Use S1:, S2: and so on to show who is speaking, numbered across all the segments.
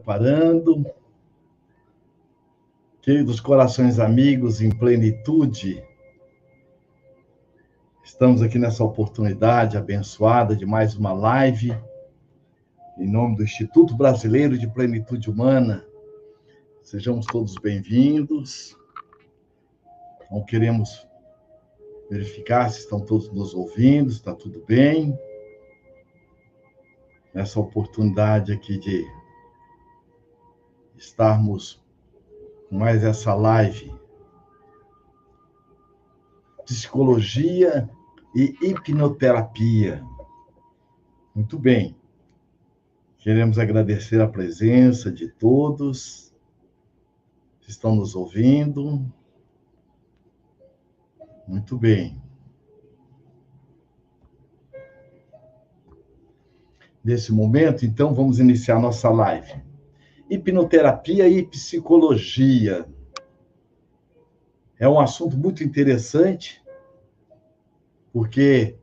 S1: preparando. Queridos corações amigos em plenitude, estamos aqui nessa oportunidade abençoada de mais uma live, em nome do Instituto Brasileiro de Plenitude Humana. Sejamos todos bem-vindos. Não queremos verificar se estão todos nos ouvindo, se está tudo bem. Nessa oportunidade aqui de estarmos com mais essa live. Psicologia e hipnoterapia. Muito bem. Queremos agradecer a presença de todos que estão nos ouvindo. Muito bem. Nesse momento, então, vamos iniciar nossa live. Hipnoterapia e psicologia. É um assunto muito interessante, porque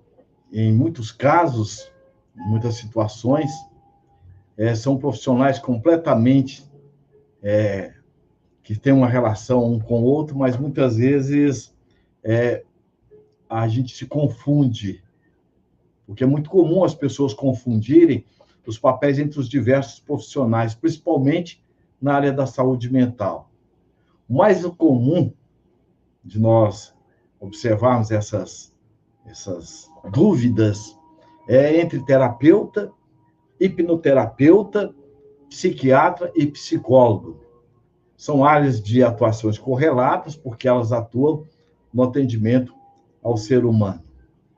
S1: em muitos casos, em muitas situações, são profissionais completamente que têm uma relação um com o outro, mas muitas vezes a gente se confunde, porque é muito comum as pessoas confundirem os papéis entre os diversos profissionais, principalmente na área da saúde mental. O mais comum de nós observarmos essas dúvidas é entre terapeuta, hipnoterapeuta, psiquiatra e psicólogo. São áreas de atuações correlatas, porque elas atuam no atendimento ao ser humano,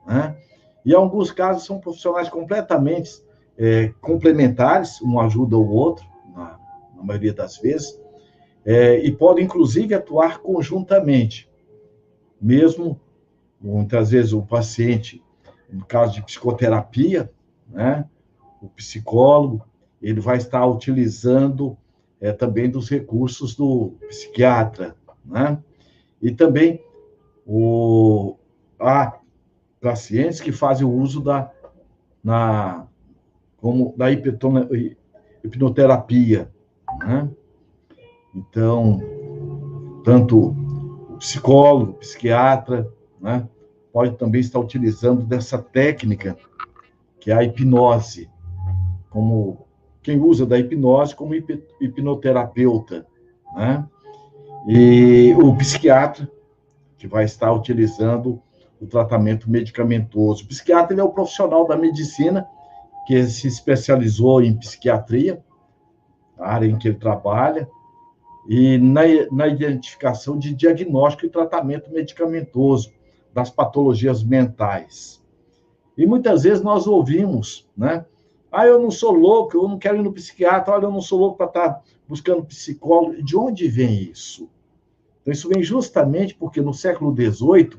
S1: né? E, em alguns casos, são profissionais completamente complementares, um ajuda o outro, na maioria das vezes, e podem, inclusive, atuar conjuntamente. Mesmo, muitas vezes, o paciente, no caso de psicoterapia, né, o psicólogo, ele vai estar utilizando também dos recursos do psiquiatra, né? E também há pacientes que fazem o uso da hipnoterapia, né? Então, tanto o psicólogo, o psiquiatra, né, pode também estar utilizando dessa técnica, que é a hipnose, como quem usa da hipnose como hipnoterapeuta, né? E o psiquiatra, que vai estar utilizando o tratamento medicamentoso. O psiquiatra ele é o profissional da medicina que se especializou em psiquiatria, a área em que ele trabalha, e na identificação de diagnóstico e tratamento medicamentoso das patologias mentais. E muitas vezes nós ouvimos, né? Eu não sou louco, eu não quero ir no psiquiatra, eu não sou louco para estar buscando psicólogo. De onde vem isso? Então, isso vem justamente porque no século XVIII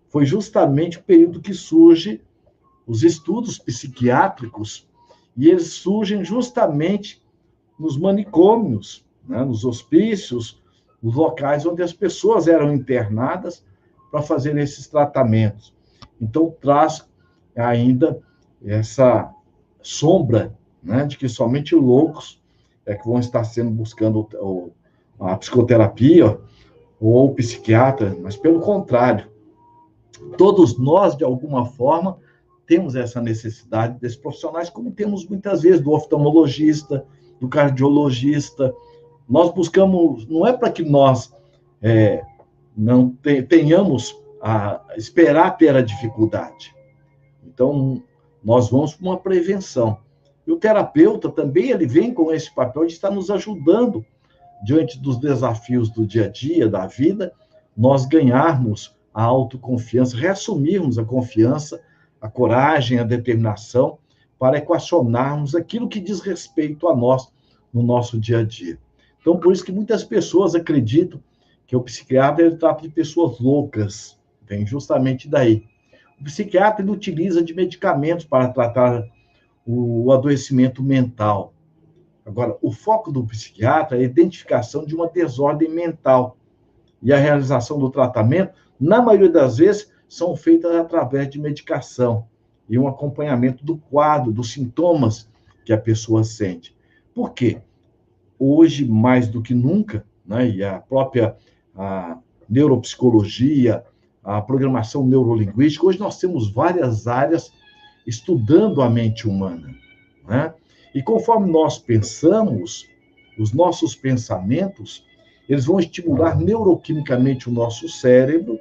S1: foi justamente o período que surge os estudos psiquiátricos, e eles surgem justamente nos manicômios, né, nos hospícios, nos locais onde as pessoas eram internadas para fazer esses tratamentos. Então, traz ainda essa sombra, né, de que somente loucos que vão estar buscando a psicoterapia ou o psiquiatra, mas pelo contrário, todos nós, de alguma forma, temos essa necessidade desses profissionais, como temos muitas vezes do oftalmologista, do cardiologista. Nós buscamos, não é para que nós não tenhamos a esperar ter a dificuldade. Então, nós vamos para uma prevenção. E o terapeuta também, ele vem com esse papel de estar nos ajudando diante dos desafios do dia a dia, da vida, nós ganharmos a autoconfiança, reassumirmos a confiança, a coragem, a determinação, para equacionarmos aquilo que diz respeito a nós no nosso dia a dia. Então, por isso que muitas pessoas acreditam que o psiquiatra ele trata de pessoas loucas, vem justamente daí. O psiquiatra ele utiliza de medicamentos para tratar o adoecimento mental. Agora, o foco do psiquiatra é a identificação de uma desordem mental. E a realização do tratamento, na maioria das vezes, são feitas através de medicação e um acompanhamento do quadro, dos sintomas que a pessoa sente. Por quê? hoje, mais do que nunca, né, e a própria neuropsicologia, a programação neurolinguística, hoje nós temos várias áreas estudando a mente humana, né? E conforme nós pensamos, os nossos pensamentos, eles vão estimular neuroquimicamente o nosso cérebro,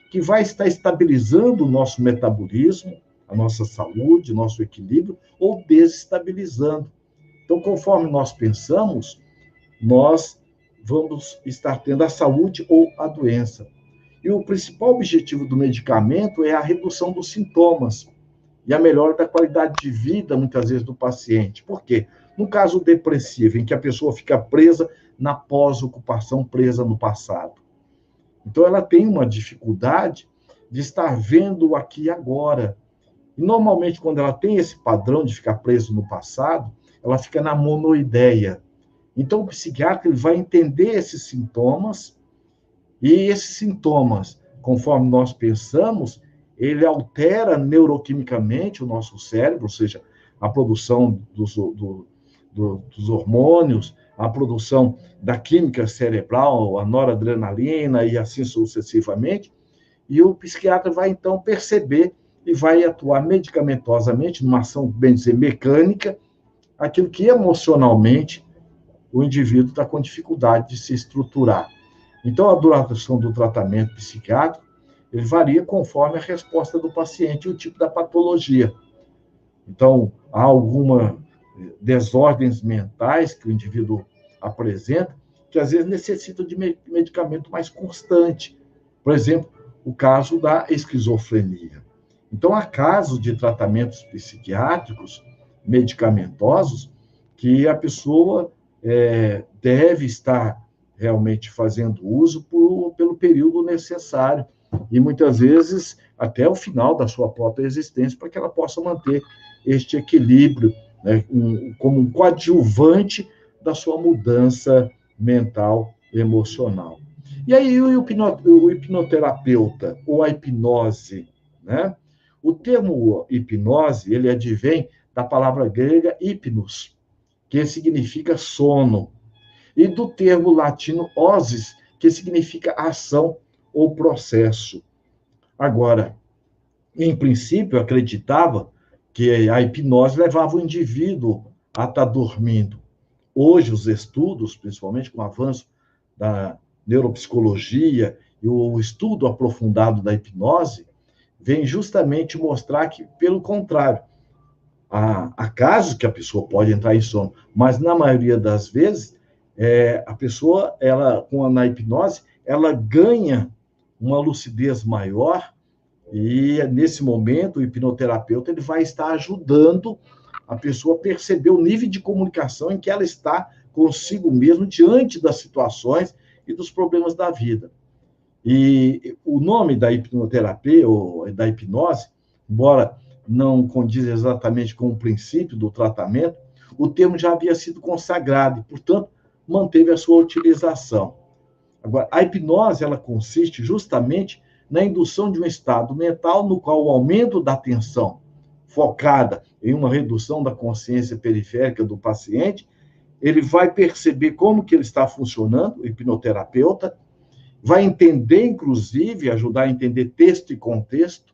S1: que vai estar estabilizando o nosso metabolismo, a nossa saúde, o nosso equilíbrio, ou desestabilizando. Então, conforme nós pensamos, nós vamos estar tendo a saúde ou a doença. E o principal objetivo do medicamento é a redução dos sintomas e a melhora da qualidade de vida, muitas vezes, do paciente. Por quê? No caso depressivo, em que a pessoa fica presa na pós-ocupação, presa no passado. Então, ela tem uma dificuldade de estar vendo o aqui e agora. E, normalmente, quando ela tem esse padrão de ficar preso no passado, ela fica na monoideia. Então, o psiquiatra ele vai entender esses sintomas, e esses sintomas, conforme nós pensamos, ele altera neuroquimicamente o nosso cérebro, ou seja, a produção dos hormônios, a produção da química cerebral, a noradrenalina e assim sucessivamente, e o psiquiatra vai, então, perceber e vai atuar medicamentosamente, numa ação, bem dizer, mecânica, aquilo que emocionalmente o indivíduo está com dificuldade de se estruturar. Então, a duração do tratamento psiquiátrico ele varia conforme a resposta do paciente e o tipo da patologia. Então, há algumas desordens mentais que o indivíduo apresenta que, às vezes, necessitam de medicamento mais constante. Por exemplo, o caso da esquizofrenia. Então, há casos de tratamentos psiquiátricos medicamentosos que a pessoa deve estar realmente fazendo uso pelo período necessário e, muitas vezes, até o final da sua própria existência, para que ela possa manter este equilíbrio, né, como um coadjuvante da sua mudança mental e emocional. E aí o hipnoterapeuta, ou a hipnose, né? O termo hipnose, ele advém da palavra grega hipnos, que significa sono, e do termo latino osis, que significa ação ou processo. Agora, em princípio, eu acreditava que a hipnose levava o indivíduo a estar dormindo. Hoje, os estudos, principalmente com o avanço da neuropsicologia e o estudo aprofundado da hipnose, vem justamente mostrar que, pelo contrário, há casos que a pessoa pode entrar em sono, mas na maioria das vezes, a pessoa, na hipnose, ela ganha uma lucidez maior e, nesse momento, o hipnoterapeuta ele vai estar ajudando a pessoa a perceber o nível de comunicação em que ela está consigo mesmo diante das situações e dos problemas da vida. E o nome da hipnoterapia, ou da hipnose, embora não condiz exatamente com o princípio do tratamento, o termo já havia sido consagrado e, portanto, manteve a sua utilização. Agora, a hipnose, ela consiste justamente na indução de um estado mental no qual o aumento da atenção focada em uma redução da consciência periférica do paciente, ele vai perceber como que ele está funcionando, o hipnoterapeuta, vai entender, inclusive, ajudar a entender texto e contexto,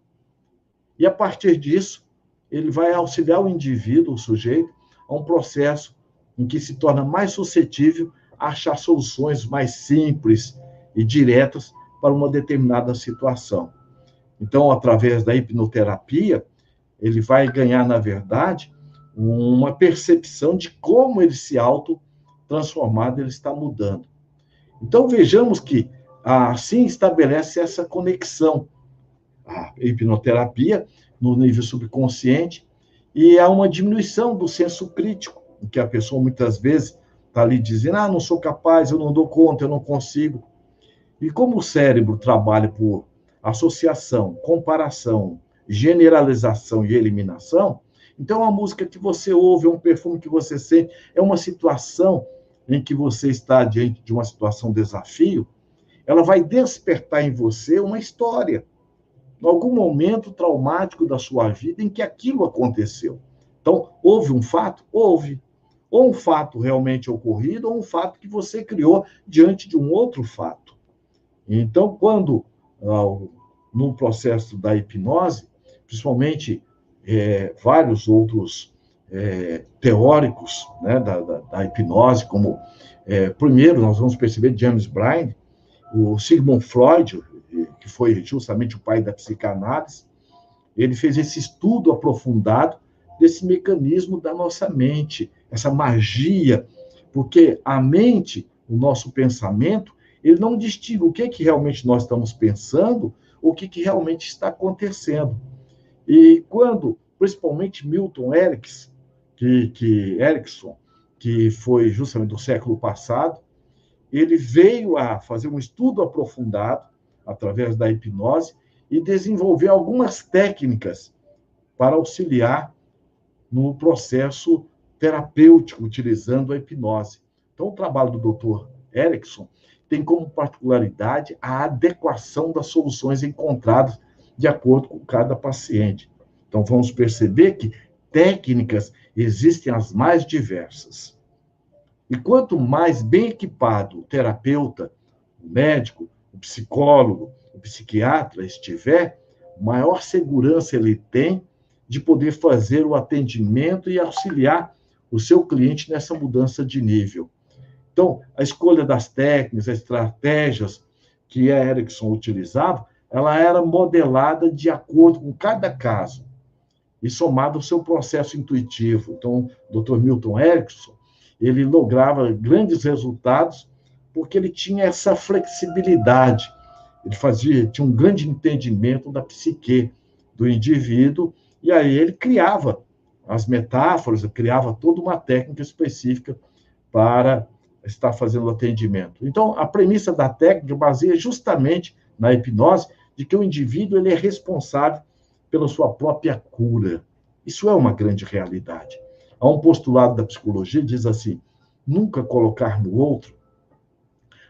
S1: e, a partir disso, ele vai auxiliar o indivíduo, o sujeito, a um processo em que se torna mais suscetível a achar soluções mais simples e diretas para uma determinada situação. Então, através da hipnoterapia, ele vai ganhar, na verdade, uma percepção de como ele se auto-transformado, ele está mudando. Então, vejamos que assim estabelece essa conexão. A hipnoterapia no nível subconsciente e há uma diminuição do senso crítico, em que a pessoa muitas vezes está ali dizendo, não sou capaz, eu não dou conta, eu não consigo. E como o cérebro trabalha por associação, comparação, generalização e eliminação, então a música que você ouve, um perfume que você sente, é uma situação em que você está diante de uma situação desafio, ela vai despertar em você uma história, em algum momento traumático da sua vida em que aquilo aconteceu. Então, houve um fato? Houve. ou um fato realmente ocorrido, ou um fato que você criou diante de um outro fato. Então, quando, no processo da hipnose, principalmente vários outros teóricos, né, da hipnose, como, primeiro, nós vamos perceber James Brown, o Sigmund Freud, que foi justamente o pai da psicanálise, ele fez esse estudo aprofundado desse mecanismo da nossa mente, essa magia, porque a mente, o nosso pensamento, ele não distingue o que realmente nós estamos pensando, o que realmente está acontecendo. E quando, principalmente Milton Erickson, que foi justamente do século passado, ele veio a fazer um estudo aprofundado através da hipnose e desenvolver algumas técnicas para auxiliar no processo terapêutico utilizando a hipnose. Então, o trabalho do Dr. Erickson tem como particularidade a adequação das soluções encontradas de acordo com cada paciente. Então, vamos perceber que técnicas existem as mais diversas. E quanto mais bem equipado o terapeuta, o médico, o psicólogo, o psiquiatra estiver, maior segurança ele tem de poder fazer o atendimento e auxiliar o seu cliente nessa mudança de nível. Então, a escolha das técnicas, as estratégias que a Erickson utilizava, ela era modelada de acordo com cada caso e somado ao seu processo intuitivo. Então, o Dr. Milton Erickson, ele lograva grandes resultados porque ele tinha essa flexibilidade. Ele tinha um grande entendimento da psique do indivíduo, e aí ele criava as metáforas, criava toda uma técnica específica para estar fazendo o atendimento. Então, a premissa da técnica baseia justamente na hipnose de que o indivíduo ele é responsável pela sua própria cura. Isso é uma grande realidade. Há um postulado da psicologia que diz assim: nunca colocar no outro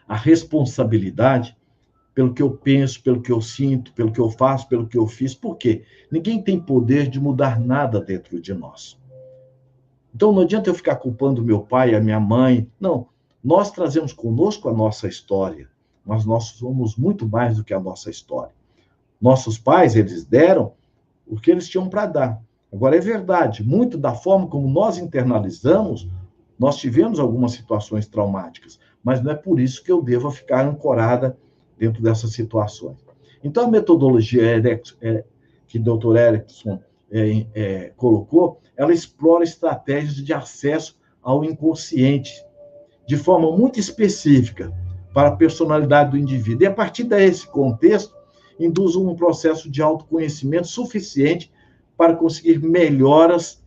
S1: a responsabilidade pelo que eu penso, pelo que eu sinto, pelo que eu faço, pelo que eu fiz. Por quê? Ninguém tem poder de mudar nada dentro de nós. Então, não adianta eu ficar culpando meu pai, a minha mãe. Não. Nós trazemos conosco a nossa história, mas nós somos muito mais do que a nossa história. Nossos pais, eles deram o que eles tinham para dar. Agora, é verdade, muito da forma como nós internalizamos, nós tivemos algumas situações traumáticas, mas não é por isso que eu devo ficar ancorada dentro dessas situações. Então, a metodologia que o Dr. Erickson colocou, ela explora estratégias de acesso ao inconsciente, de forma muito específica, para a personalidade do indivíduo. E, a partir desse contexto, induz um processo de autoconhecimento suficiente para conseguir melhoras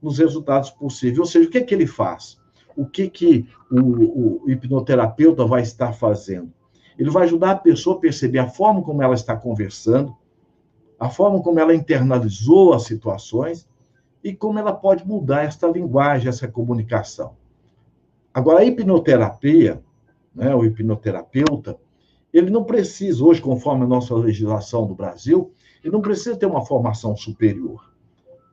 S1: nos resultados possíveis. Ou seja, o que ele faz? O que o hipnoterapeuta vai estar fazendo? Ele vai ajudar a pessoa a perceber a forma como ela está conversando, a forma como ela internalizou as situações e como ela pode mudar essa linguagem, essa comunicação. Agora, a hipnoterapia, né, o hipnoterapeuta, ele não precisa, hoje, conforme a nossa legislação do Brasil, ele não precisa ter uma formação superior.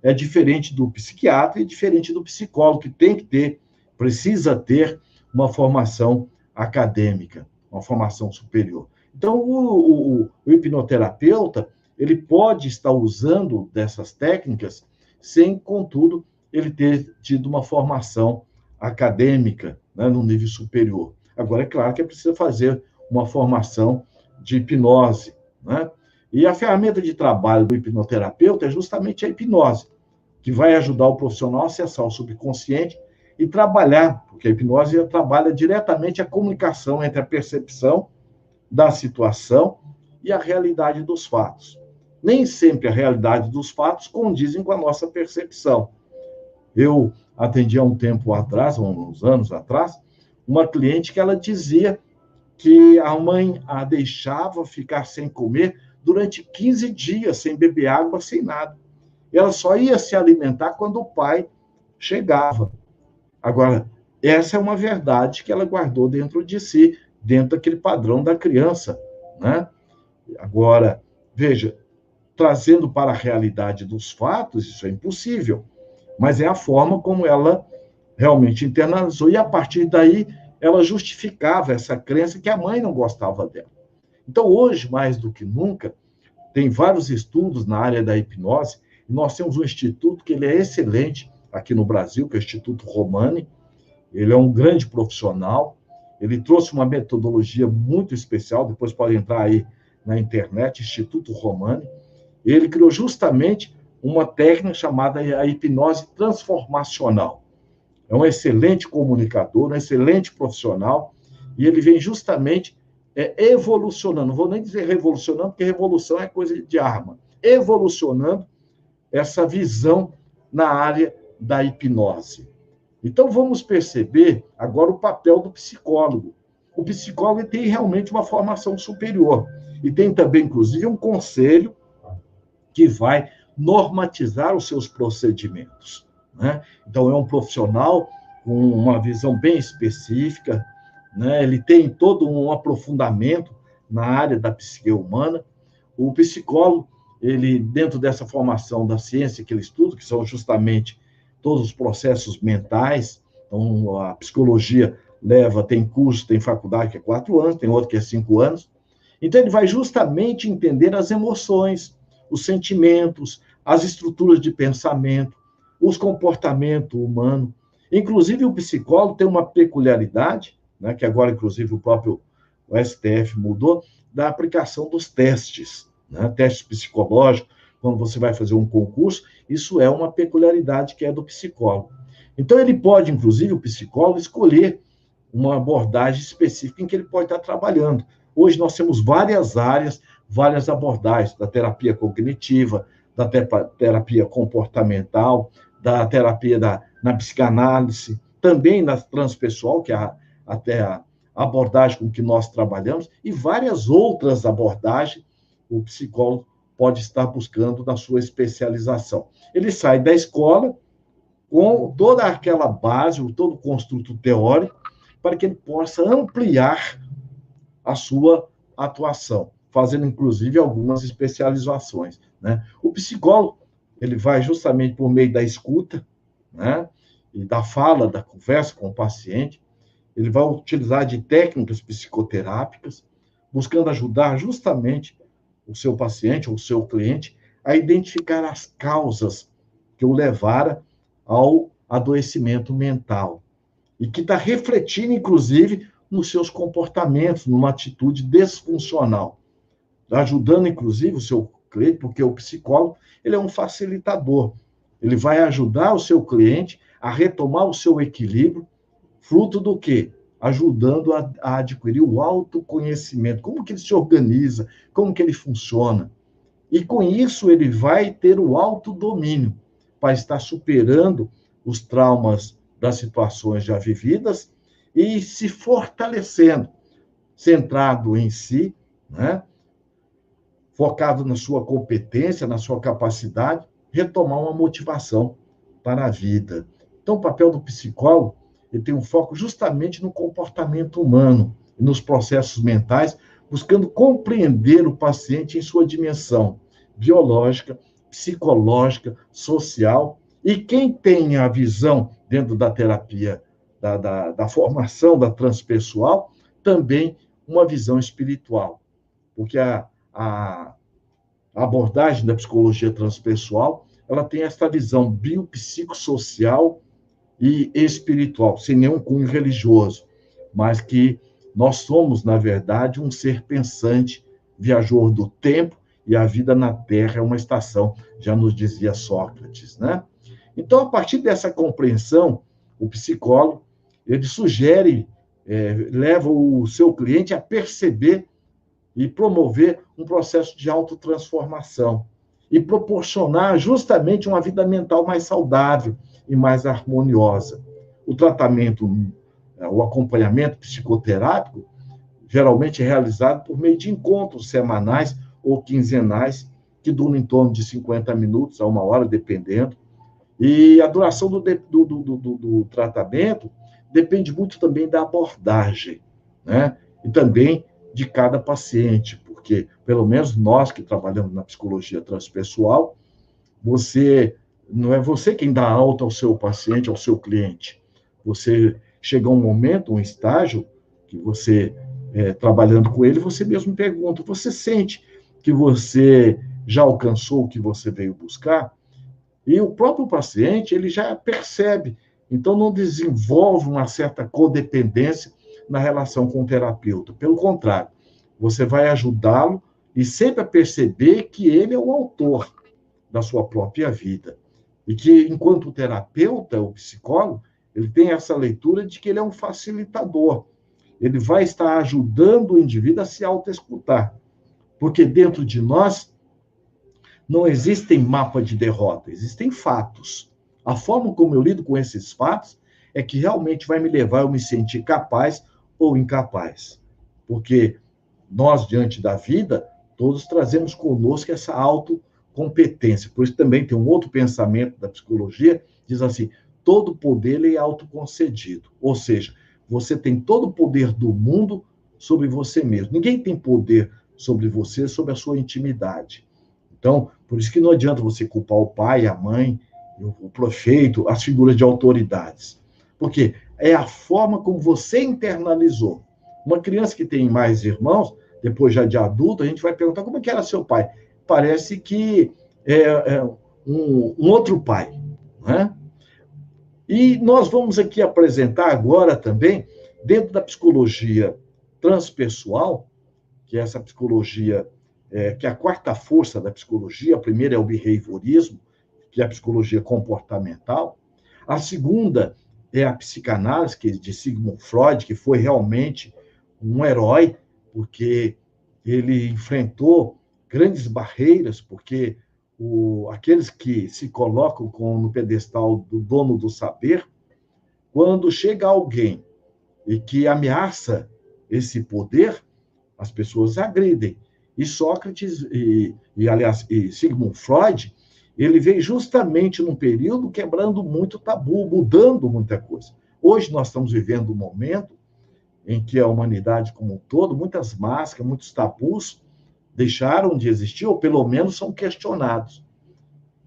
S1: É diferente do psiquiatra e diferente do psicólogo, que tem que ter, precisa ter uma formação acadêmica, uma formação superior. Então, o hipnoterapeuta, ele pode estar usando dessas técnicas sem, contudo, ele ter tido uma formação acadêmica, né, no nível superior. Agora, é claro que é preciso fazer uma formação de hipnose, né? E a ferramenta de trabalho do hipnoterapeuta é justamente a hipnose, que vai ajudar o profissional a acessar o subconsciente e trabalhar, porque a hipnose trabalha diretamente a comunicação entre a percepção da situação e a realidade dos fatos. Nem sempre a realidade dos fatos condizem com a nossa percepção. Eu atendi há um tempo atrás, há uns anos atrás, uma cliente que ela dizia que a mãe a deixava ficar sem comer durante 15 dias, sem beber água, sem nada. Ela só ia se alimentar quando o pai chegava. Agora, essa é uma verdade que ela guardou dentro de si, dentro daquele padrão da criança, né? Agora, veja, trazendo para a realidade dos fatos, isso é impossível, mas é a forma como ela realmente internalizou, e a partir daí ela justificava essa crença que a mãe não gostava dela. Então, hoje, mais do que nunca, tem vários estudos na área da hipnose, e nós temos um instituto que ele é excelente aqui no Brasil, que é o Instituto Romani. Ele é um grande profissional, ele trouxe uma metodologia muito especial, depois pode entrar aí na internet, Instituto Romani. Ele criou justamente uma técnica chamada a hipnose transformacional. É um excelente comunicador, um excelente profissional, e ele vem justamente evolucionando, não vou nem dizer revolucionando, porque revolução é coisa de arma, evolucionando essa visão na área da hipnose. Então, vamos perceber agora o papel do psicólogo. O psicólogo tem realmente uma formação superior, e tem também, inclusive, um conselho que vai normatizar os seus procedimentos, né? Então, é um profissional com uma visão bem específica, né? Ele tem todo um aprofundamento na área da psique humana. O psicólogo, ele, dentro dessa formação da ciência que ele estuda, que são justamente todos os processos mentais, então a psicologia tem curso, tem faculdade que é 4 anos, tem outro que é 5 anos, então ele vai justamente entender as emoções, os sentimentos, as estruturas de pensamento, os comportamentos humanos. Inclusive, o psicólogo tem uma peculiaridade, né, que agora, inclusive, o próprio STF mudou, da aplicação dos testes, né, testes psicológicos, quando você vai fazer um concurso, isso é uma peculiaridade que é do psicólogo. Então, ele pode, inclusive, o psicólogo, escolher uma abordagem específica em que ele pode estar trabalhando. Hoje nós temos várias áreas, várias abordagens, da terapia cognitiva, da terapia comportamental, da terapia na psicanálise, também na transpessoal, que é até a abordagem com que nós trabalhamos, e várias outras abordagens o psicólogo pode estar buscando na sua especialização. Ele sai da escola com toda aquela base, todo o construto teórico, para que ele possa ampliar a sua atuação, fazendo, inclusive, algumas especializações, né? O psicólogo, ele vai justamente por meio da escuta, né, e da fala, da conversa com o paciente, ele vai utilizar de técnicas psicoterápicas, buscando ajudar justamente o seu paciente ou o seu cliente a identificar as causas que o levaram ao adoecimento mental e que está refletindo, inclusive, nos seus comportamentos, numa atitude desfuncional, ajudando, inclusive, o seu cliente, porque o psicólogo ele é um facilitador, ele vai ajudar o seu cliente a retomar o seu equilíbrio, fruto do quê? Ajudando a adquirir o autoconhecimento, como que ele se organiza, como que ele funciona. E com isso ele vai ter o autodomínio para estar superando os traumas das situações já vividas e se fortalecendo, centrado em si, né? Focado na sua competência, na sua capacidade, retomar uma motivação para a vida. Então, o papel do psicólogo ele tem um foco justamente no comportamento humano e nos processos mentais, buscando compreender o paciente em sua dimensão biológica, psicológica, social. E quem tem a visão dentro da terapia, da formação da transpessoal, também uma visão espiritual. Porque a abordagem da psicologia transpessoal, ela tem essa visão biopsicossocial e espiritual, sem nenhum cunho religioso, mas que nós somos, na verdade, um ser pensante, viajor do tempo, e a vida na Terra é uma estação, já nos dizia Sócrates, né? Então, a partir dessa compreensão, o psicólogo, ele sugere, leva o seu cliente a perceber e promover um processo de autotransformação e proporcionar justamente uma vida mental mais saudável e mais harmoniosa. O tratamento, o acompanhamento psicoterápico, geralmente é realizado por meio de encontros semanais ou quinzenais, que duram em torno de 50 minutos a 1 hora, dependendo. E a duração do tratamento depende muito também da abordagem, né? E também de cada paciente, porque, pelo menos nós que trabalhamos na psicologia transpessoal, não é você quem dá alta ao seu paciente, ao seu cliente. Você chega a um momento, um estágio, que você, trabalhando com ele, você mesmo pergunta, você sente que você já alcançou o que você veio buscar? E o próprio paciente, ele já percebe, então não desenvolve uma certa codependência na relação com o terapeuta. Pelo contrário, você vai ajudá-lo e sempre a perceber que ele é o autor da sua própria vida. E que, enquanto terapeuta, o psicólogo, ele tem essa leitura de que ele é um facilitador. Ele vai estar ajudando o indivíduo a se autoescutar. Porque dentro de nós não existem mapa de derrota, existem fatos. A forma como eu lido com esses fatos é que realmente vai me levar a eu me sentir capaz ou incapaz. Porque nós, diante da vida, todos trazemos conosco essa autocompetência. Por isso também tem um outro pensamento da psicologia, diz assim, todo poder é autoconcedido. Ou seja, você tem todo o poder do mundo sobre você mesmo. Ninguém tem poder sobre você, sobre a sua intimidade. Então, por isso que não adianta você culpar o pai, a mãe, o prefeito, as figuras de autoridades. Porque é a forma como você internalizou. Uma criança que tem mais irmãos, depois já de adulto, a gente vai perguntar como é que era seu pai. Parece que é um outro pai. Né? E nós vamos aqui apresentar agora também, dentro da psicologia transpessoal, que é essa psicologia que é a quarta força da psicologia. A primeira é o behaviorismo, que é a psicologia comportamental. A segunda é a psicanálise, que é de Sigmund Freud, que foi realmente um herói, porque ele enfrentou grandes barreiras, porque aqueles que se colocam no pedestal do dono do saber, quando chega alguém e que ameaça esse poder, as pessoas agridem. E Sócrates, aliás, Sigmund Freud, ele veio justamente num período quebrando muito tabu, mudando muita coisa. Hoje nós estamos vivendo um momento em que a humanidade como um todo, muitas máscaras, muitos tabus deixaram de existir, ou pelo menos são questionados.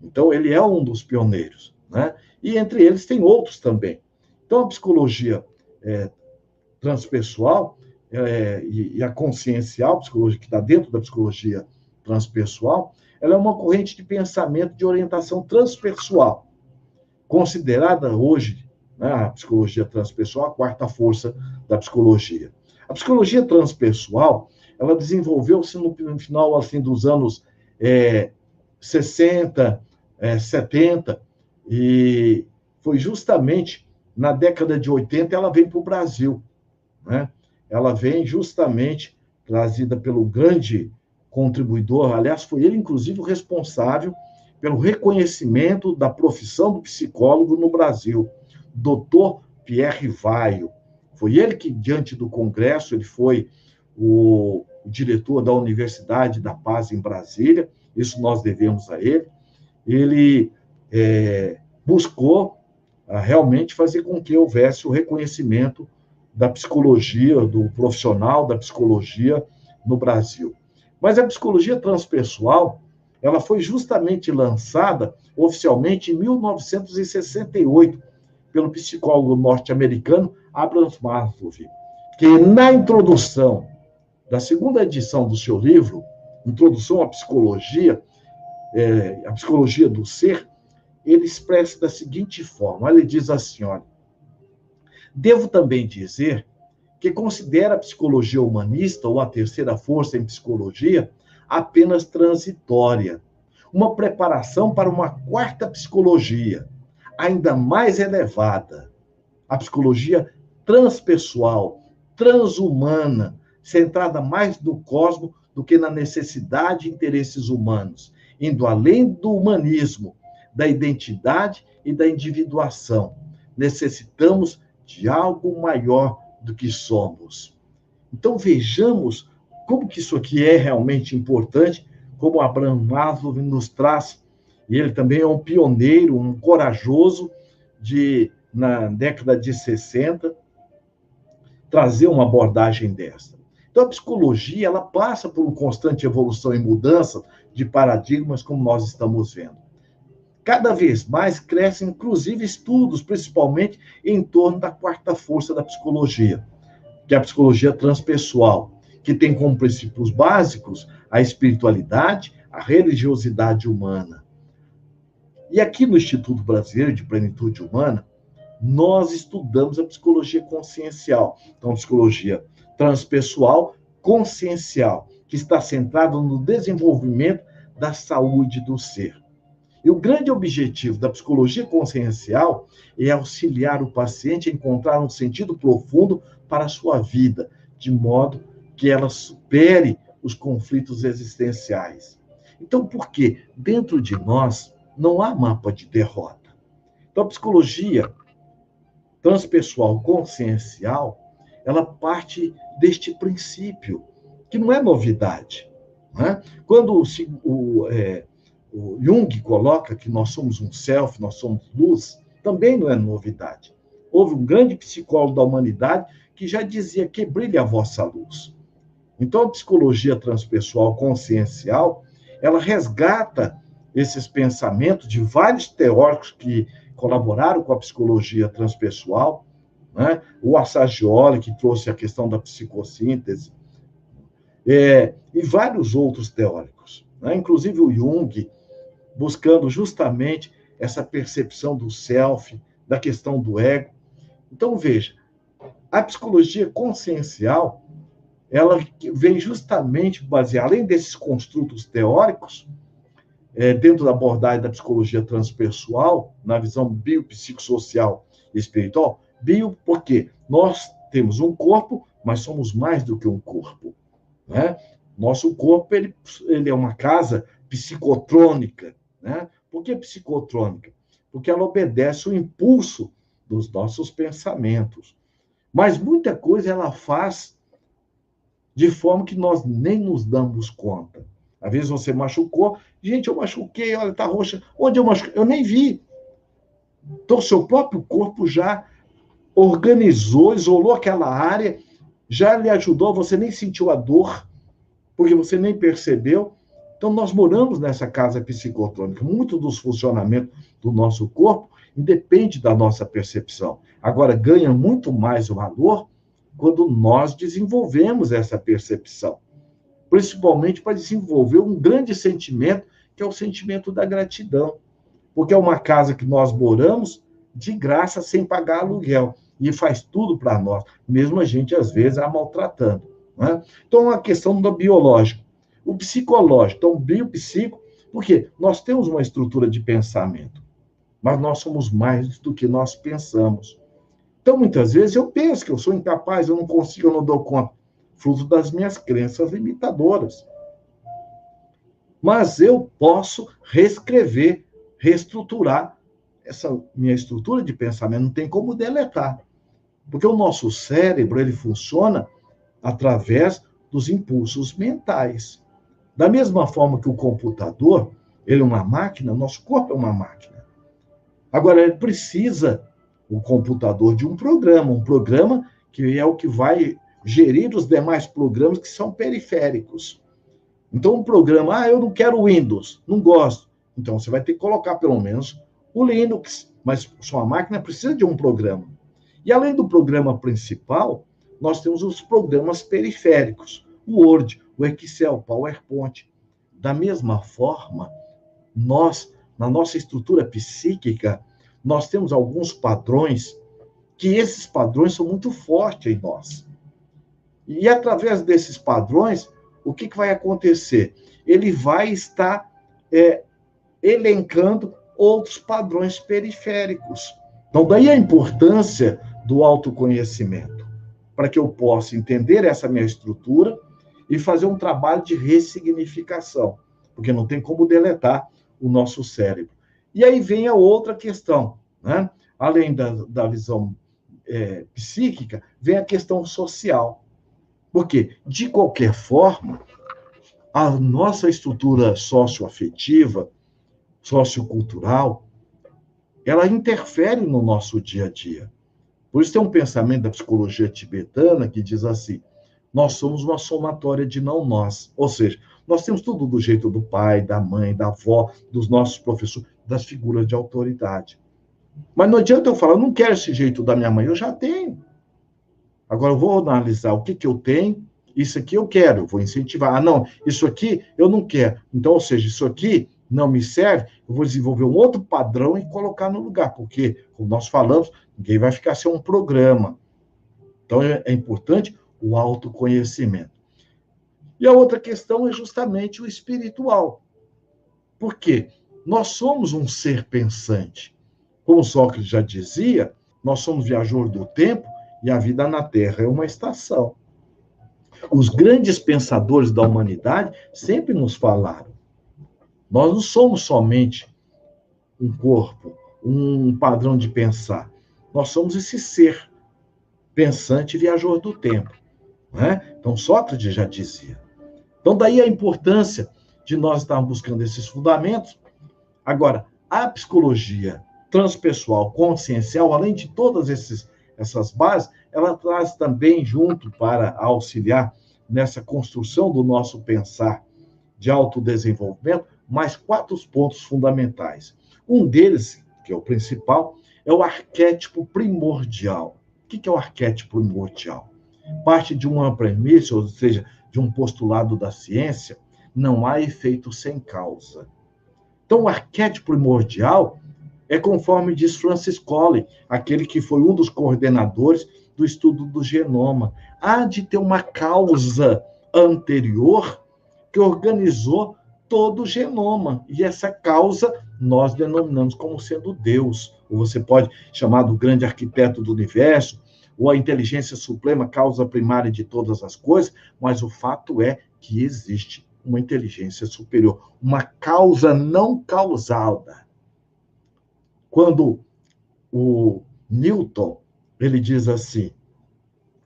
S1: Então, ele é um dos pioneiros, né? E entre eles tem outros também. Então, a psicologia transpessoal e a consciencial, psicologia que está dentro da psicologia transpessoal, ela é uma corrente de pensamento de orientação transpessoal, considerada hoje, né, a psicologia transpessoal, a quarta força da psicologia. A psicologia transpessoal, ela desenvolveu-se no final assim, dos anos 60, 70, e foi justamente na década de 80 ela veio para o Brasil. Né? Ela vem justamente trazida pelo grande contribuidor, aliás, foi ele, inclusive, o responsável pelo reconhecimento da profissão do psicólogo no Brasil, Dr. Pierre Vaio. Foi ele que, diante do Congresso, ele foi o diretor da Universidade da Paz em Brasília, isso nós devemos a ele. Ele buscou realmente fazer com que houvesse o reconhecimento da psicologia, do profissional da psicologia no Brasil. Mas a psicologia transpessoal, ela foi justamente lançada oficialmente em 1968 pelo psicólogo norte-americano Abraham Maslow, que na introdução da segunda edição do seu livro, Introdução à Psicologia, a Psicologia do Ser, ele expressa da seguinte forma, ele diz assim, olha, devo também dizer que considera a psicologia humanista, ou a terceira força em psicologia, apenas transitória, uma preparação para uma quarta psicologia, ainda mais elevada, a psicologia transpessoal, transhumana, centrada mais no cosmos do que na necessidade e interesses humanos, indo além do humanismo, da identidade e da individuação. Necessitamos de algo maior do que somos. Então, vejamos como que isso aqui é realmente importante, como Abraham Maslow nos traz, e ele também é um pioneiro, um corajoso, na década de 60, trazer uma abordagem dessa. Então, a psicologia, ela passa por uma constante evolução e mudança de paradigmas, como nós estamos vendo. cada vez mais crescem, inclusive, estudos, principalmente em torno da quarta força da psicologia, que é a psicologia transpessoal, que tem como princípios básicos a espiritualidade, a religiosidade humana. E aqui no Instituto Brasileiro de Plenitude Humana, nós estudamos a psicologia consciencial. Então, a psicologia transpessoal consciencial, que está centrada no desenvolvimento da saúde do ser. E o grande objetivo da psicologia consciencial é auxiliar o paciente a encontrar um sentido profundo para a sua vida, de modo que ela supere os conflitos existenciais. Então, por quê? Dentro de nós não há mapa de derrota. Então, a psicologia transpessoal consciencial, ela parte deste princípio, que não é novidade. Né? Quando o Jung coloca que nós somos um self, nós somos luz, também não é novidade. Houve um grande psicólogo da humanidade que já dizia que brilha a vossa luz. Então, a psicologia transpessoal consciencial, ela resgata esses pensamentos de vários teóricos que colaboraram com a psicologia transpessoal, né? O Assagioli, que trouxe a questão da psicossíntese, e vários outros teóricos, né? Inclusive o Jung, buscando justamente essa percepção do self, da questão do ego. Então, veja, a psicologia consciencial, ela vem justamente basear, além desses construtos teóricos, dentro da abordagem da psicologia transpessoal, na visão biopsicossocial e espiritual, bio porque nós temos um corpo, mas somos mais do que um corpo. Né? Nosso corpo ele é uma casa psicotrônica. Né? Por que psicotrônica? Porque ela obedece o impulso dos nossos pensamentos. Mas muita coisa ela faz de forma que nós nem nos damos conta. Às vezes você machucou, gente, eu machuquei, olha, tá roxa. Onde eu machuquei? Eu nem vi. Então, o seu próprio corpo já organizou, isolou aquela área, já lhe ajudou, você nem sentiu a dor, porque você nem percebeu. Então, nós moramos nessa casa psicotrônica. Muito dos funcionamentos do nosso corpo independe da nossa percepção. Agora, ganha muito mais valor quando nós desenvolvemos essa percepção. Principalmente para desenvolver um grande sentimento, que é o sentimento da gratidão. Porque é uma casa que nós moramos de graça, sem pagar aluguel. E faz tudo para nós, mesmo a gente, às vezes, a maltratando. Né? Então, é uma questão do biológico. O psicológico, então, o biopsico, porque nós temos uma estrutura de pensamento, mas nós somos mais do que nós pensamos. Então, muitas vezes, eu penso que eu sou incapaz, eu não consigo, eu não dou conta, fruto das minhas crenças limitadoras. Mas eu posso reescrever, reestruturar essa minha estrutura de pensamento, não tem como deletar. Porque o nosso cérebro, ele funciona através dos impulsos mentais. Da mesma forma que o computador, ele é uma máquina, nosso corpo é uma máquina. Agora, ele precisa, o computador, de um programa que é o que vai gerir os demais programas que são periféricos. Então, um programa, eu não quero Windows, não gosto. Então, você vai ter que colocar, pelo menos, o Linux, mas sua máquina precisa de um programa. E, além do programa principal, nós temos os programas periféricos, o Word, o Excel, o PowerPoint. Da mesma forma, nós, na nossa estrutura psíquica, nós temos alguns padrões, que esses padrões são muito fortes em nós. E, através desses padrões, o que vai acontecer? Ele vai estar elencando outros padrões periféricos. Então, daí a importância do autoconhecimento, para que eu possa entender essa minha estrutura e fazer um trabalho de ressignificação, porque não tem como deletar o nosso cérebro. E aí vem a outra questão, né? Além da visão psíquica, vem a questão social. Porque, de qualquer forma, a nossa estrutura socioafetiva, sociocultural, ela interfere no nosso dia a dia. Por isso tem um pensamento da psicologia tibetana que diz assim, nós somos uma somatória de não nós. Ou seja, nós temos tudo do jeito do pai, da mãe, da avó, dos nossos professores. das figuras de autoridade. Mas não adianta eu falar, eu não quero esse jeito da minha mãe, eu já tenho. Agora eu vou analisar o que eu tenho, isso aqui eu quero, eu vou incentivar. Ah, não, isso aqui eu não quero. Então, ou seja, isso aqui não me serve, eu vou desenvolver um outro padrão e colocar no lugar, porque, como nós falamos, ninguém vai ficar sem um programa. Então, é importante o autoconhecimento. E a outra questão é justamente o espiritual. Por quê? Nós somos um ser pensante. Como Sócrates já dizia, nós somos viajores do tempo e a vida na Terra é uma estação. Os grandes pensadores da humanidade sempre nos falaram. Nós não somos somente um corpo, um padrão de pensar. Nós somos esse ser pensante e viajor do tempo. Né? Então, Sócrates já dizia. Então, daí a importância de nós estarmos buscando esses fundamentos. Agora, a psicologia transpessoal, consciencial, além de todas essas bases, ela traz também junto para auxiliar nessa construção do nosso pensar de autodesenvolvimento, mais 4 pontos fundamentais. Um deles, que é o principal, é o arquétipo primordial. O que é o arquétipo primordial? Parte de uma premissa, ou seja, de um postulado da ciência, não há efeito sem causa. Então, o arquétipo primordial é conforme diz Francis Collins, aquele que foi um dos coordenadores do estudo do genoma. Há de ter uma causa anterior que organizou todo o genoma. E essa causa nós denominamos como sendo Deus. Ou você pode chamar do grande arquiteto do universo, ou a inteligência suprema, causa primária de todas as coisas, mas o fato é que existe uma inteligência superior, uma causa não causada. Quando o Newton, ele diz assim,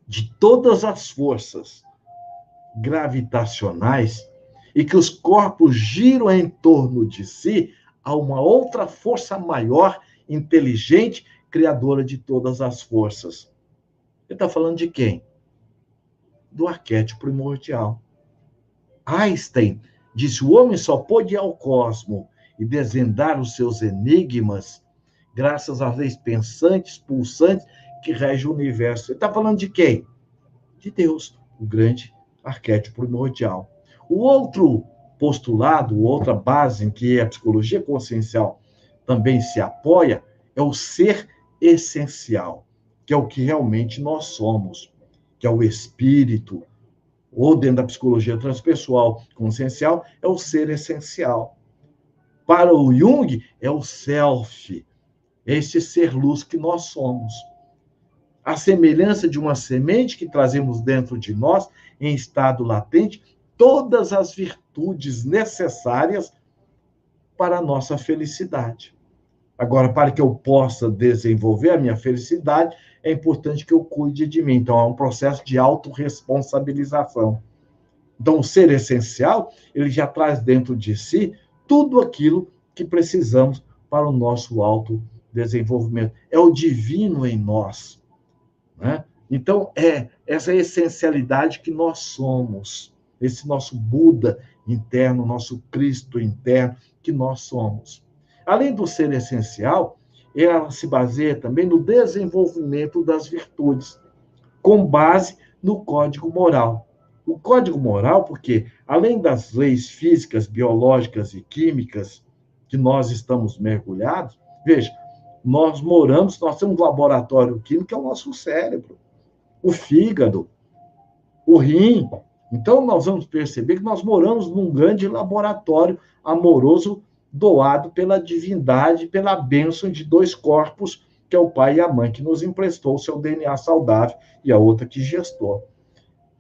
S1: de todas as forças gravitacionais e que os corpos giram em torno de si, há uma outra força maior, inteligente, criadora de todas as forças. Ele está falando de quem? Do arquétipo primordial. Einstein disse: o homem só pôde ir ao cosmo e desvendar os seus enigmas graças às leis pensantes, pulsantes, que regem o universo. Ele está falando de quem? De Deus, o grande arquétipo primordial. O outro postulado, outra base em que a psicologia consciencial também se apoia, é o ser essencial, que é o que realmente nós somos, que é o espírito, ou dentro da psicologia transpessoal consciencial, é o ser essencial. Para o Jung, é o self, é esse ser luz que nós somos. A semelhança de uma semente que trazemos dentro de nós, em estado latente, todas as virtudes necessárias para a nossa felicidade. Agora, para que eu possa desenvolver a minha felicidade, é importante que eu cuide de mim. Então, é um processo de autorresponsabilização. Então, o ser essencial, ele já traz dentro de si tudo aquilo que precisamos para o nosso autodesenvolvimento. É o divino em nós. Né? Então, é essa essencialidade que nós somos, esse nosso Buda interno, nosso Cristo interno, que nós somos. Além do ser essencial, ela se baseia também no desenvolvimento das virtudes, com base no código moral. O código moral, porque além das leis físicas, biológicas e químicas que nós estamos mergulhados, veja, nós temos um laboratório químico que é o nosso cérebro, o fígado, o rim. Então, nós vamos perceber que nós moramos num grande laboratório amoroso doado pela divindade, pela bênção de 2 corpos, que é o pai e a mãe, que nos emprestou o seu DNA saudável e a outra que gestou.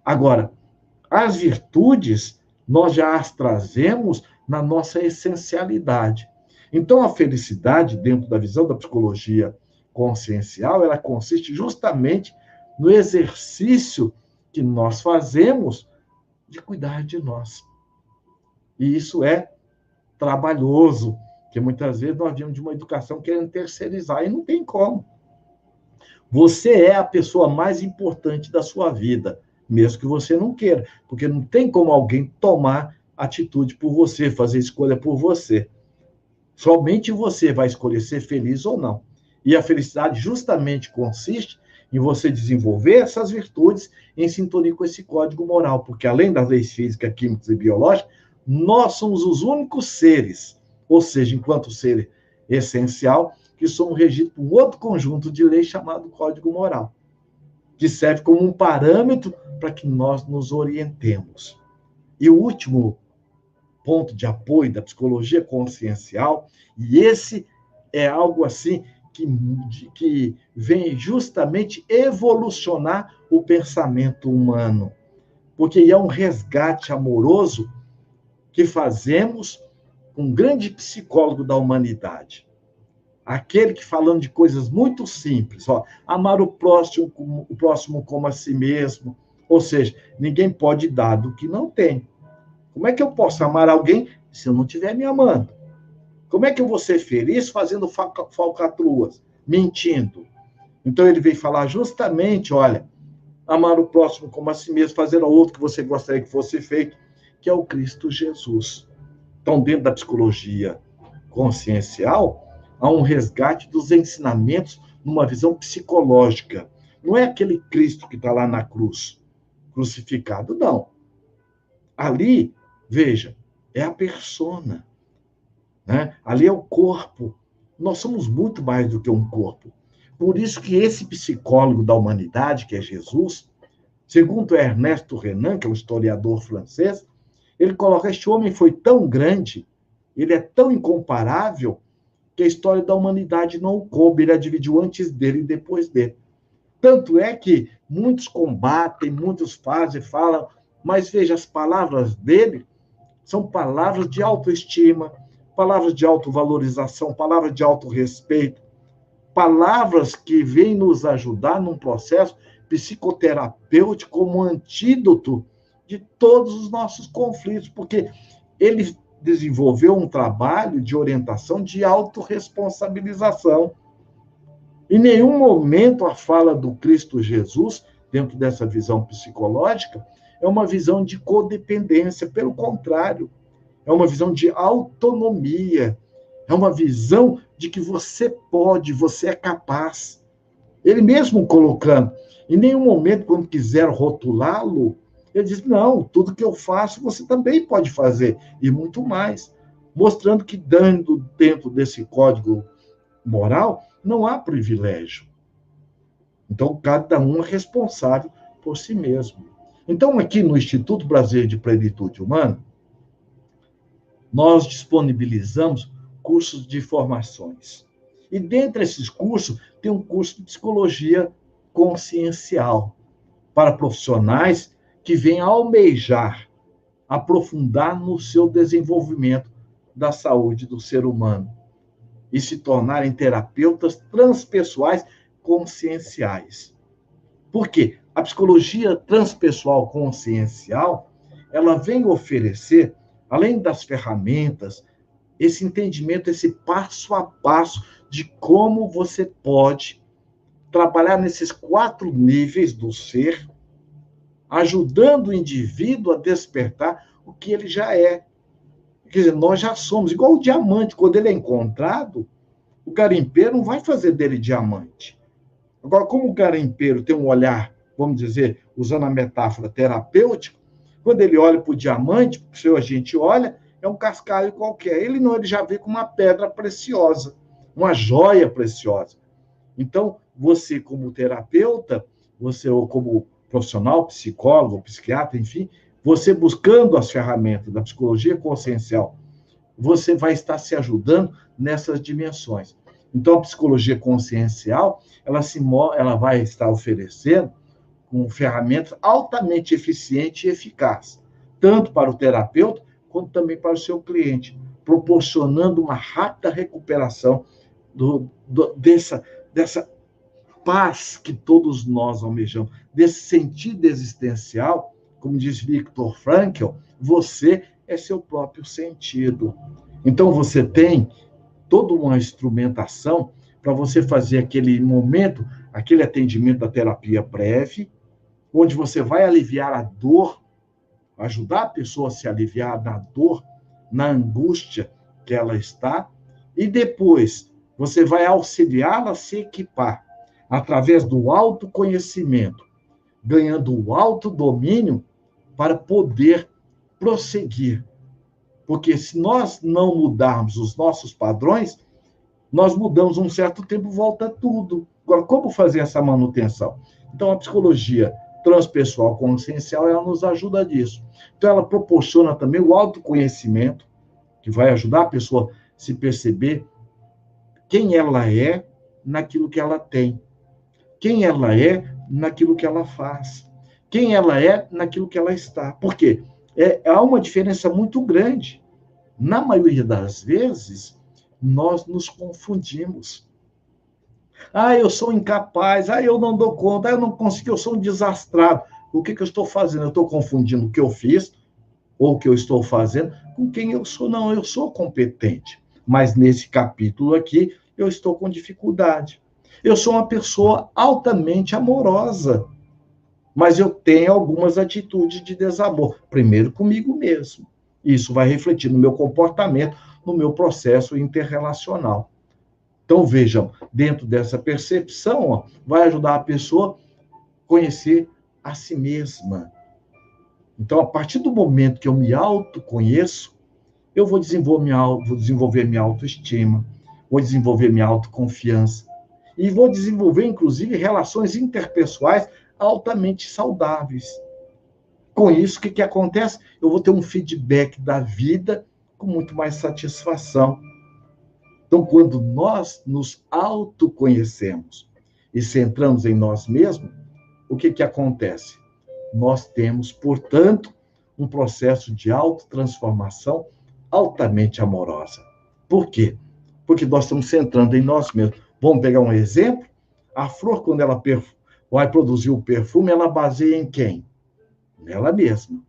S1: Agora, as virtudes, nós já as trazemos na nossa essencialidade. Então, a felicidade, dentro da visão da psicologia consciencial, ela consiste justamente no exercício que nós fazemos de cuidar de nós. E isso é trabalhoso, porque muitas vezes nós vemos de uma educação querendo terceirizar, e não tem como. Você é a pessoa mais importante da sua vida, mesmo que você não queira, porque não tem como alguém tomar atitude por você, fazer escolha por você. Somente você vai escolher ser feliz ou não. E a felicidade justamente consiste em você desenvolver essas virtudes em sintonia com esse código moral, porque além das leis físicas, químicas e biológicas, nós somos os únicos seres, ou seja, enquanto ser essencial, que somos regidos por um outro conjunto de leis chamado código moral, que serve como um parâmetro para que nós nos orientemos. E o último ponto de apoio da psicologia consciencial, e esse é algo assim que vem justamente evolucionar o pensamento humano, porque é um resgate amoroso que fazemos com um grande psicólogo da humanidade. Aquele que, falando de coisas muito simples, amar o próximo como a si mesmo, ou seja, ninguém pode dar do que não tem. Como é que eu posso amar alguém se eu não estiver me amando? Como é que eu vou ser feliz fazendo falcatruas, mentindo? Então ele veio falar justamente, olha, amar o próximo como a si mesmo, fazer ao outro que você gostaria que fosse feito, que é o Cristo Jesus. Então, dentro da psicologia consciencial, há um resgate dos ensinamentos numa visão psicológica. Não é aquele Cristo que está lá na cruz, crucificado, não. Ali, veja, é a persona, né? Ali é o corpo. Nós somos muito mais do que um corpo. Por isso que esse psicólogo da humanidade, que é Jesus, segundo Ernesto Renan, que é um historiador francês, ele coloca: este homem foi tão grande, ele é tão incomparável, que a história da humanidade não o coube, ele a dividiu antes dele e depois dele. Tanto é que muitos combatem, muitos fazem, falam, mas veja, as palavras dele são palavras de autoestima, palavras de autovalorização, palavras de autorrespeito, palavras que vêm nos ajudar num processo psicoterapêutico como antídoto de todos os nossos conflitos, porque ele desenvolveu um trabalho de orientação de autorresponsabilização. Em nenhum momento a fala do Cristo Jesus, dentro dessa visão psicológica, é uma visão de codependência, pelo contrário, é uma visão de autonomia, é uma visão de que você pode, você é capaz. Ele mesmo colocando, em nenhum momento, quando quiser rotulá-lo, ele diz: não, tudo que eu faço você também pode fazer, e muito mais. Mostrando que, dentro desse código moral, não há privilégio. Então, cada um é responsável por si mesmo. Então, aqui no Instituto Brasileiro de Plenitude Humana, nós disponibilizamos cursos de formações. E dentre esses cursos, tem um curso de psicologia consciencial, para profissionais que vêm almejar, aprofundar no seu desenvolvimento da saúde do ser humano e se tornarem terapeutas transpessoais conscienciais. Por quê? A psicologia transpessoal consciencial, ela vem oferecer, além das ferramentas, esse entendimento, esse passo a passo de como você pode trabalhar nesses 4 níveis do ser, ajudando o indivíduo a despertar o que ele já é. Quer dizer, nós já somos, igual o diamante, quando ele é encontrado, o garimpeiro não vai fazer dele diamante. Agora, como o garimpeiro tem um olhar, vamos dizer, usando a metáfora terapêutica, quando ele olha para o diamante, se a gente olha, é um cascalho qualquer. Ele não, ele já vê com uma pedra preciosa, uma joia preciosa. Então, você como terapeuta, você ou como profissional, psicólogo, psiquiatra, enfim, você buscando as ferramentas da psicologia consciencial, você vai estar se ajudando nessas dimensões. Então, a psicologia consciencial, ela vai estar oferecendo com ferramentas altamente eficientes e eficazes, tanto para o terapeuta, quanto também para o seu cliente, proporcionando uma rápida recuperação dessa paz que todos nós almejamos, desse sentido existencial, como diz Viktor Frankl, você é seu próprio sentido. Então, você tem toda uma instrumentação para você fazer aquele momento, aquele atendimento da terapia breve, onde você vai aliviar a dor, ajudar a pessoa a se aliviar da dor, na angústia que ela está, E depois, você vai auxiliá-la a se equipar através do autoconhecimento, ganhando o autodomínio para poder prosseguir. Porque se nós não mudarmos os nossos padrões, nós mudamos um certo tempo, volta tudo. Agora, como fazer essa manutenção? Então, a psicologia transpessoal consciencial, ela nos ajuda nisso. Então, ela proporciona também o autoconhecimento, que vai ajudar a pessoa a se perceber quem ela é naquilo que ela tem, quem ela é naquilo que ela faz, quem ela é naquilo que ela está. Por quê? Há uma diferença muito grande. Na maioria das vezes, nós nos confundimos. Eu sou incapaz, eu não dou conta, eu não consigo, eu sou um desastrado. O que eu estou fazendo? Eu estou confundindo o que eu fiz ou o que eu estou fazendo com quem eu sou. Não, eu sou competente. Mas nesse capítulo aqui, eu estou com dificuldade. Eu sou uma pessoa altamente amorosa, mas eu tenho algumas atitudes de desamor. Primeiro comigo mesmo. Isso vai refletir no meu comportamento, no meu processo interrelacional. Então, vejam, dentro dessa percepção, vai ajudar a pessoa a conhecer a si mesma. Então, a partir do momento que eu me autoconheço, eu vou desenvolver minha autoestima, vou desenvolver minha autoconfiança e vou desenvolver, inclusive, relações interpessoais altamente saudáveis. Com isso, o que acontece? Eu vou ter um feedback da vida com muito mais satisfação. Então, quando nós nos autoconhecemos e centramos em nós mesmos, o que acontece? Nós temos, portanto, um processo de autotransformação altamente amorosa. Por quê? Porque nós estamos centrando em nós mesmos. Vamos pegar um exemplo? A flor, quando ela vai produzir o perfume, ela baseia em quem? Nela mesma.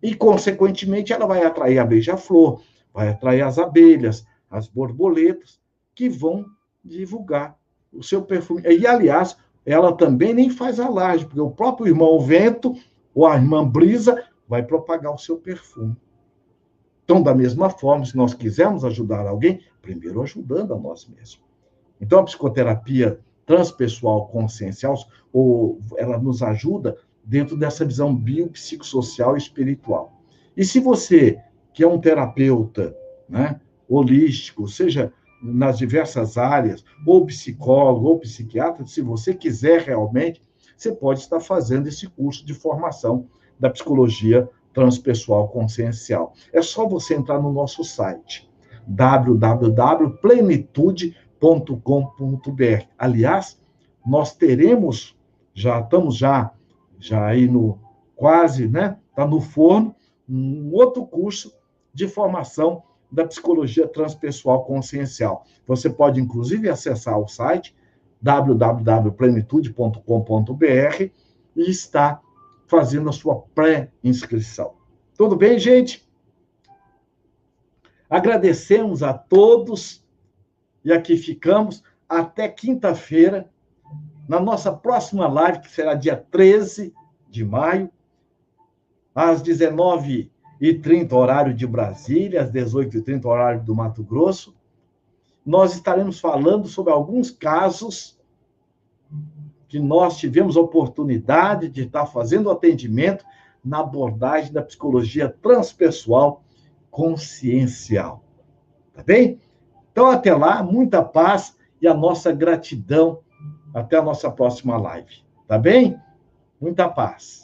S1: E, consequentemente, ela vai atrair a beija-flor, vai atrair as abelhas, as borboletas, que vão divulgar o seu perfume. E, aliás, ela também nem faz alarde, porque o próprio irmão vento, ou a irmã brisa, vai propagar o seu perfume. Então, da mesma forma, se nós quisermos ajudar alguém, primeiro ajudando a nós mesmos. Então, a psicoterapia transpessoal consciencial, ela nos ajuda dentro dessa visão biopsicossocial e espiritual. E se você, que é um terapeuta, né, holístico, seja nas diversas áreas, ou psicólogo, ou psiquiatra, se você quiser realmente, você pode estar fazendo esse curso de formação da psicologia transpessoal consciencial. É só você entrar no nosso site, www.plenitude.com.br. Aliás, nós teremos, estamos aí no quase, né? Está no forno, um outro curso de formação da psicologia transpessoal consciencial. Você pode, inclusive, acessar o site www.plenitude.com.br e estar fazendo a sua pré-inscrição. Tudo bem, gente? Agradecemos a todos e aqui ficamos até quinta-feira, na nossa próxima live, que será dia 13 de maio, às 19h30, horário de Brasília, às 18h30, horário do Mato Grosso. Nós estaremos falando sobre alguns casos que nós tivemos oportunidade de estar fazendo atendimento na abordagem da psicologia transpessoal consciencial. Tá bem? Então, até lá, muita paz e a nossa gratidão. Até a nossa próxima live. Tá bem? Muita paz.